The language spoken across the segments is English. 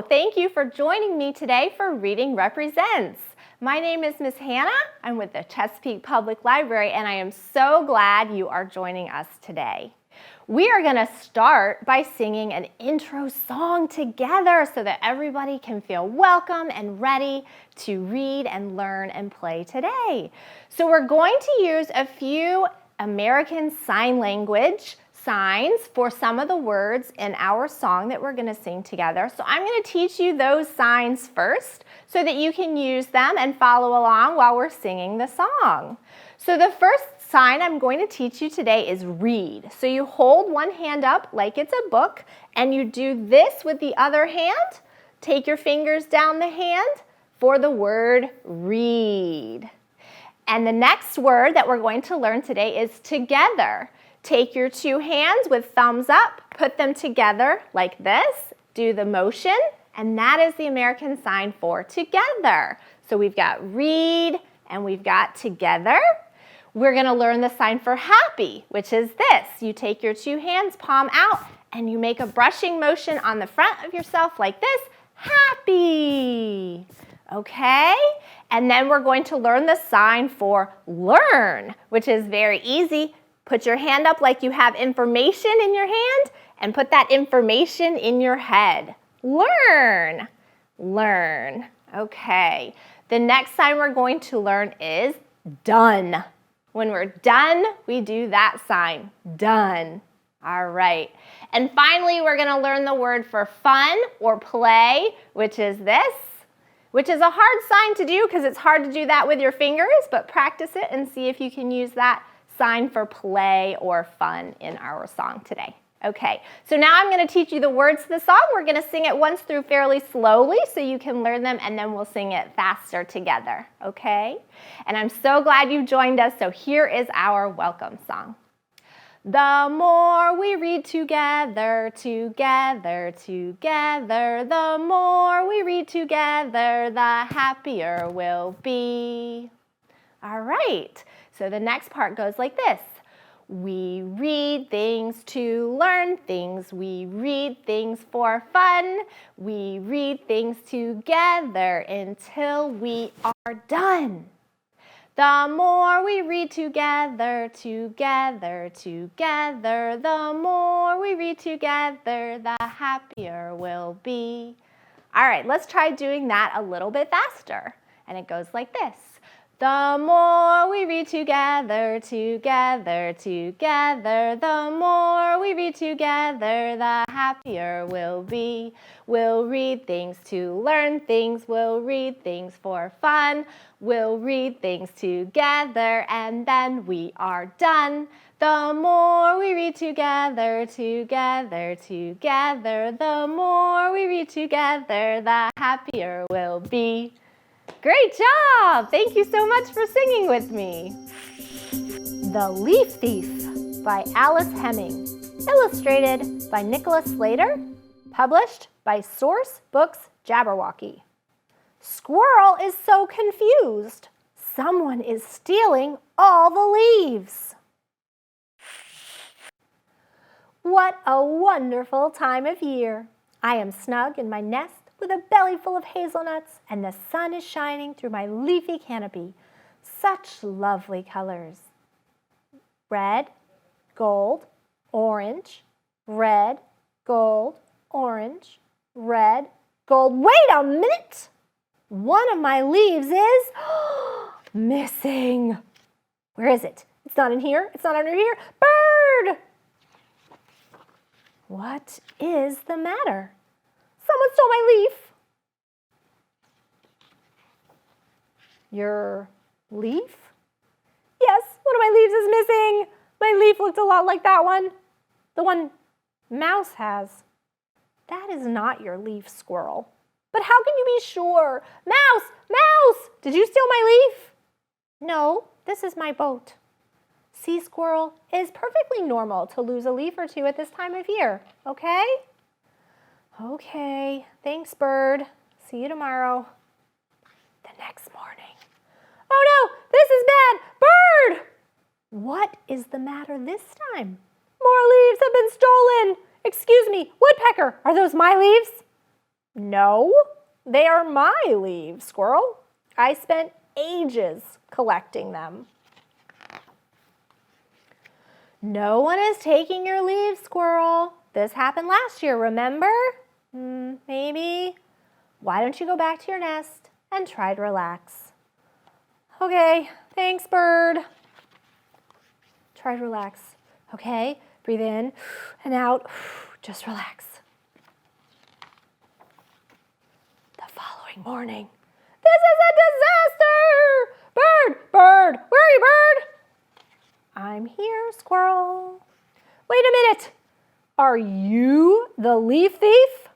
Thank you for joining me today for Reading Represents. My name is Miss Hannah. I'm with the Chesapeake Public Library, and I am so glad you are joining us today. We are going to start by singing an intro song together so that everybody can feel welcome and ready to read and learn and play today. So we're going to use a few American Sign Language signs for some of the words in our song that we're going to sing together. So I'm going to teach you those signs first so that you can use them and follow along while we're singing the song. So the first sign I'm going to teach you today is read. So you hold one hand up like it's a book and you do this with the other hand. Take your fingers down the hand for the word read. And the next word that we're going to learn today is together. Take your two hands with thumbs up, put them together like this, do the motion, and that is the American sign for together. So we've got read and we've got together. We're going to learn the sign for happy, which is this. You take your two hands, palm out, and you make a brushing motion on the front of yourself like this, happy. Okay? And then we're going to learn the sign for learn, which is very easy. Put your hand up like you have information in your hand and put that information in your head. Learn. Learn. Okay. The next sign we're going to learn is done. When we're done, we do that sign. Done. All right. And finally, we're going to learn the word for fun or play, which is this, which is a hard sign to do because it's hard to do that with your fingers, but practice it and see if you can use that sign for play or fun in our song today. Okay, so now I'm going to teach you the words to the song. We're going to sing it once through fairly slowly so you can learn them, and then we'll sing it faster together, okay? And I'm so glad you joined us, so here is our welcome song. The more we read together, together, together, the more we read together, the happier we'll be. All right. So the next part goes like this. We read things to learn things. We read things for fun. We read things together until we are done. The more we read together, together, together, the more we read together, the happier we'll be. All right, let's try doing that a little bit faster. And it goes like this. The more we read together, together, together, the more we read together, the happier we'll be. We'll read things to learn things, we'll read things for fun, we'll read things together, and then we are done. The more we read together, together, together, the more we read together, the happier we'll be. Great job! Thank you so much for singing with me. The Leaf Thief by Alice Heming. Illustrated by Nicholas Slater. Published by Source Books Jabberwocky. Squirrel is so confused. Someone is stealing all the leaves. What a wonderful time of year. I am snug in my nest with a belly full of hazelnuts, and the sun is shining through my leafy canopy. Such lovely colors. Red, gold, orange, red, gold, orange, red, gold. Wait a minute! One of my leaves is missing. Where is it? It's not in here. It's not under here. Bird! What is the matter? Someone stole my leaf. Your leaf? Yes, one of my leaves is missing. My leaf looked a lot like that one. The one Mouse has. That is not your leaf, Squirrel. But how can you be sure? Mouse! Mouse! Did you steal my leaf? No, this is my boat. See, Squirrel, it is perfectly normal to lose a leaf or two at this time of year, okay? Okay, thanks, Bird. See you tomorrow. The next morning. Oh no, this is bad! Bird! What is the matter this time? More leaves have been stolen. Excuse me, Woodpecker, are those my leaves? No, they are my leaves, squirrel. I spent ages collecting them. No one is taking your leaves, squirrel. This happened last year, remember? Maybe. Why don't you go back to your nest and try to relax? Okay, thanks, bird. Try to relax. Okay, breathe in and out. Just relax. The following morning. This is a disaster! Bird, bird, where are you, bird? I'm here, squirrel. Wait a minute. Are you the leaf thief?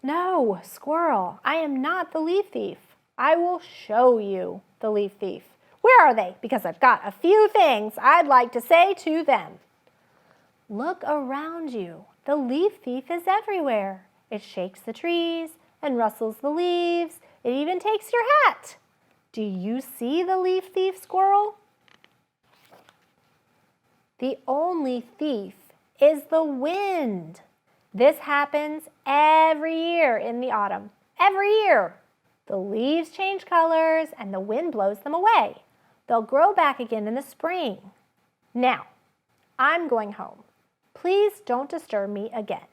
No, squirrel, I am not the leaf thief. I will show you the leaf thief. Where are they? Because I've got a few things I'd like to say to them. Look around you. The leaf thief is everywhere. It shakes the trees and rustles the leaves. It even takes your hat. Do you see the leaf thief, squirrel? The only thief is the wind. This happens every year in the autumn. Every year. The leaves change colors and the wind blows them away. They'll grow back again in the spring. Now, I'm going home. Please don't disturb me again.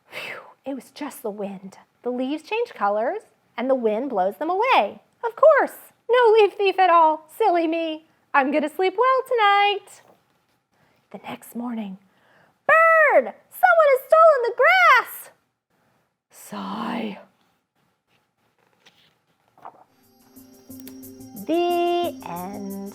Phew, it was just the wind. The leaves change colors and the wind blows them away. Of course, no leaf thief at all. Silly me. I'm going to sleep well tonight. The next morning, bird, someone has stolen the grass. Sigh. The end.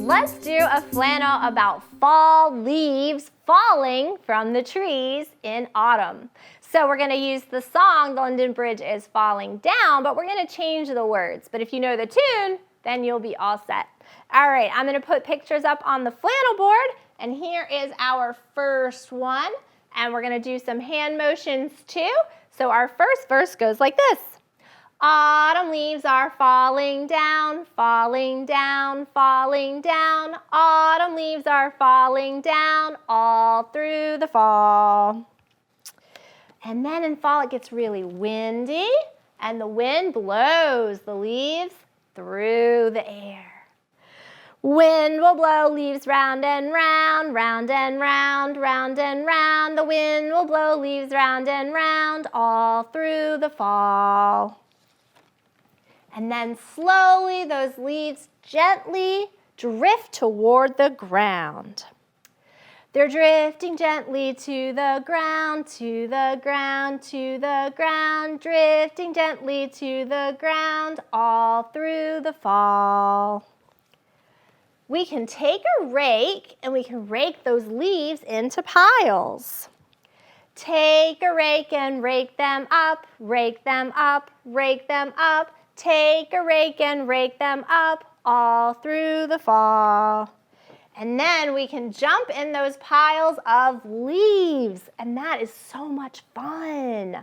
Let's do a flannel about fall leaves falling from the trees in autumn. So we're going to use the song, The London Bridge is Falling Down, but we're going to change the words. But if you know the tune, then you'll be all set. All right, I'm going to put pictures up on the flannel board, and here is our first one. And we're going to do some hand motions too. So our first verse goes like this. Autumn leaves are falling down, falling down, falling down. Autumn leaves are falling down all through the fall. And then in fall it gets really windy, and the wind blows the leaves through the air. Wind will blow leaves round and round, round and round, round and round. The wind will blow leaves round and round all through the fall. And then slowly those leaves gently drift toward the ground. They're drifting gently to the ground, to the ground, to the ground, drifting gently to the ground all through the fall. We can take a rake and we can rake those leaves into piles. Take a rake and rake them up, rake them up, rake them up. Take a rake and rake them up all through the fall. And then we can jump in those piles of leaves, and that is so much fun.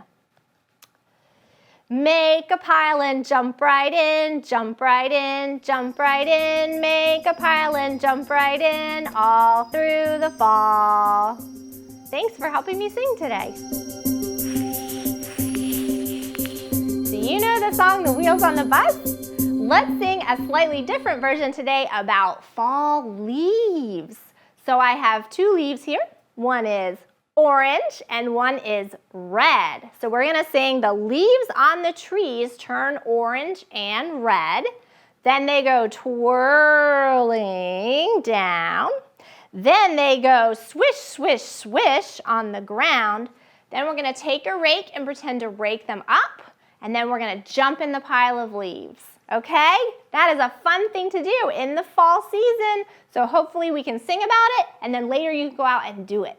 Make a pile and jump right in, jump right in, jump right in. Make a pile and jump right in all through the fall. Thanks for helping me sing today. Do you know the song The Wheels on the Bus? Let's sing a slightly different version today about fall leaves. So I have two leaves here. One is orange and one is red. So we're going to sing the leaves on the trees turn orange and red. Then they go twirling down. Then they go swish, swish, swish on the ground. Then we're going to take a rake and pretend to rake them up. And then we're going to jump in the pile of leaves. Okay? That is a fun thing to do in the fall season. So hopefully we can sing about it and then later you can go out and do it.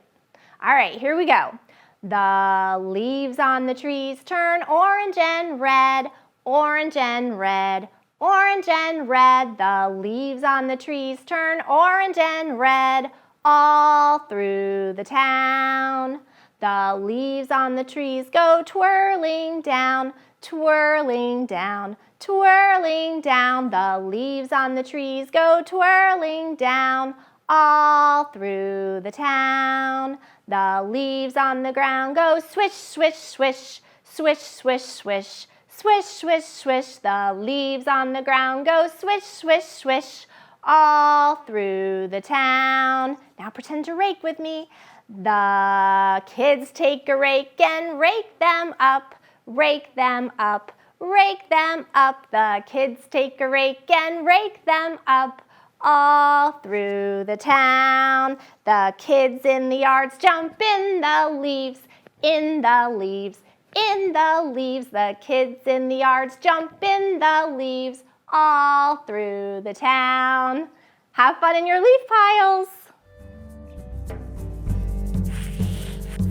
All right, here we go. The leaves on the trees turn orange and red, orange and red, orange and red. The leaves on the trees turn orange and red all through the town. The leaves on the trees go twirling down, twirling down, twirling down. The leaves on the trees go twirling down all through the town. The leaves on the ground go swish, swish, swish, swish, swish, swish, swish, swish, swish. The leaves on the ground go swish, swish, swish, all through the town. Now pretend to rake with me. The kids take a rake and rake them up, rake them up, rake them up. The kids take a rake and rake them up, all through the town. The kids in the yards jump in the leaves, in the leaves, in the leaves. The kids in the yards jump in the leaves, all through the town. Have fun in your leaf piles.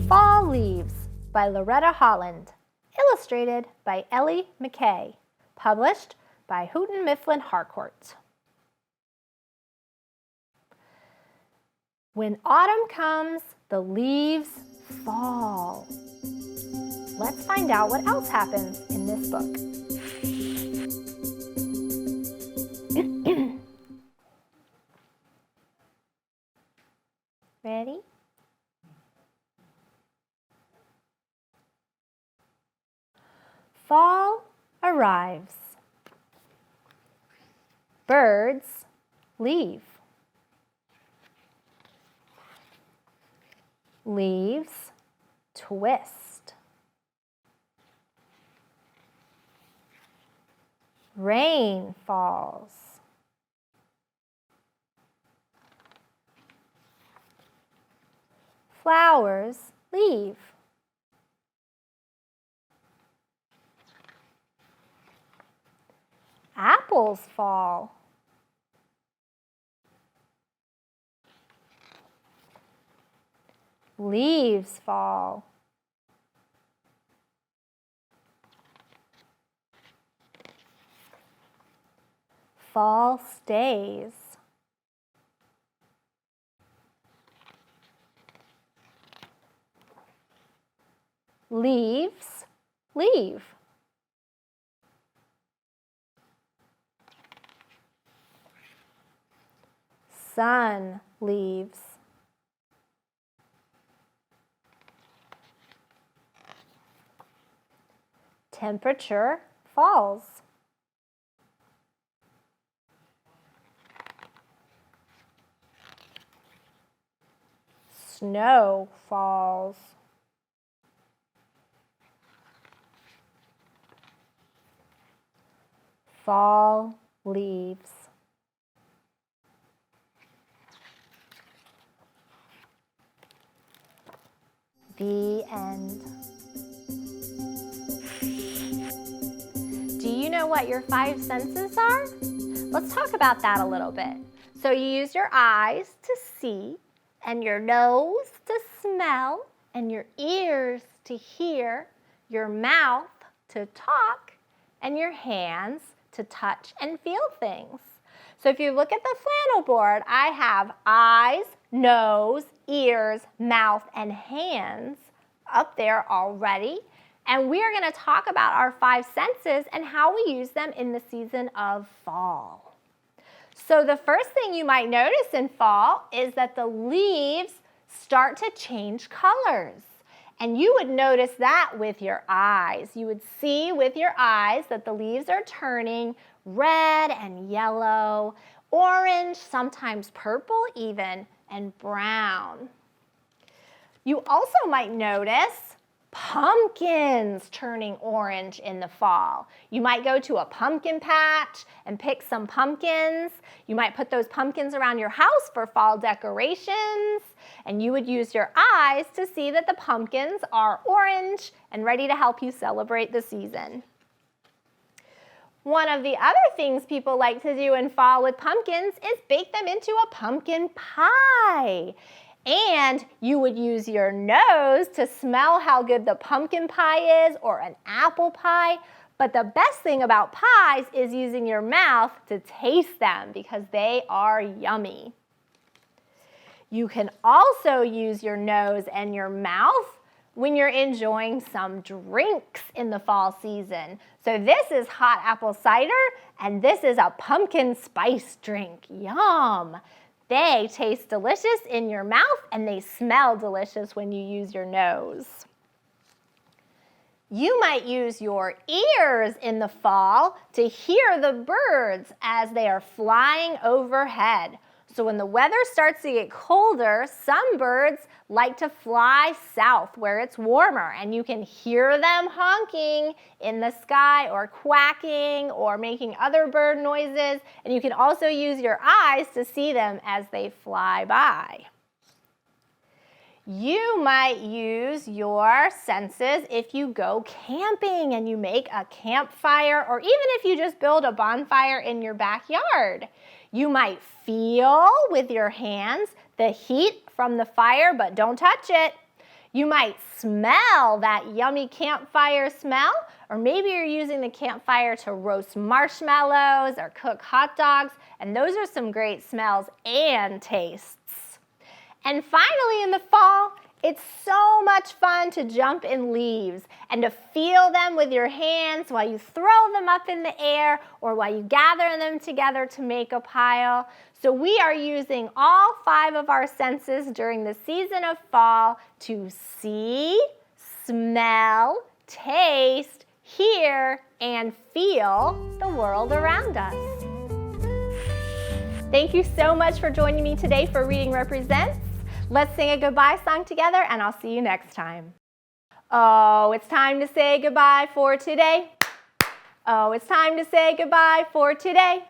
Fall Leaves by Loretta Holland. Illustrated by Ellie McKay. Published by Houghton Mifflin Harcourt. When autumn comes, the leaves fall. Let's find out what else happens in this book. Ready? Fall arrives. Birds leave. Leaves twist. Rain falls. Flowers leave. Apples fall. Leaves fall. Fall stays. Leaves leave. Sun leaves. Temperature falls. Snow falls. Fall leaves. The end. Do you know what your 5 senses are? Let's talk about that a little bit. So you use your eyes to see, and your nose to smell, and your ears to hear, your mouth to talk, and your hands to touch and feel things. So if you look at the flannel board, I have eyes, nose, ears, mouth, and hands up there already. And we are going to talk about our 5 senses and how we use them in the season of fall. So the first thing you might notice in fall is that the leaves start to change colors. And you would notice that with your eyes. You would see with your eyes that the leaves are turning red and yellow, orange, sometimes purple even, and brown. You also might notice pumpkins turning orange in the fall. You might go to a pumpkin patch and pick some pumpkins. You might put those pumpkins around your house for fall decorations, and you would use your eyes to see that the pumpkins are orange and ready to help you celebrate the season. One of the other things people like to do in fall with pumpkins is bake them into a pumpkin pie. And you would use your nose to smell how good the pumpkin pie is, or an apple pie. But the best thing about pies is using your mouth to taste them because they are yummy. You can also use your nose and your mouth when you're enjoying some drinks in the fall season. So this is hot apple cider, and this is a pumpkin spice drink. Yum! They taste delicious in your mouth and they smell delicious when you use your nose. You might use your ears in the fall to hear the birds as they are flying overhead. So when the weather starts to get colder, some birds like to fly south where it's warmer, and you can hear them honking in the sky or quacking or making other bird noises, and you can also use your eyes to see them as they fly by. You might use your senses if you go camping and you make a campfire, or even if you just build a bonfire in your backyard. You might feel with your hands the heat from the fire, but don't touch it. You might smell that yummy campfire smell, or maybe you're using the campfire to roast marshmallows or cook hot dogs, and those are some great smells and tastes. And finally, in the fall, it's so much fun to jump in leaves and to feel them with your hands while you throw them up in the air or while you gather them together to make a pile. So we are using all 5 of our senses during the season of fall to see, smell, taste, hear, and feel the world around us. Thank you so much for joining me today for Reading Represents. Let's sing a goodbye song together, and I'll see you next time. Oh, it's time to say goodbye for today. Oh, it's time to say goodbye for today.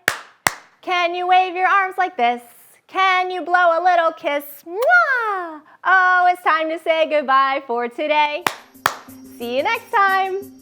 Can you wave your arms like this? Can you blow a little kiss? Mwah! Oh, it's time to say goodbye for today. See you next time.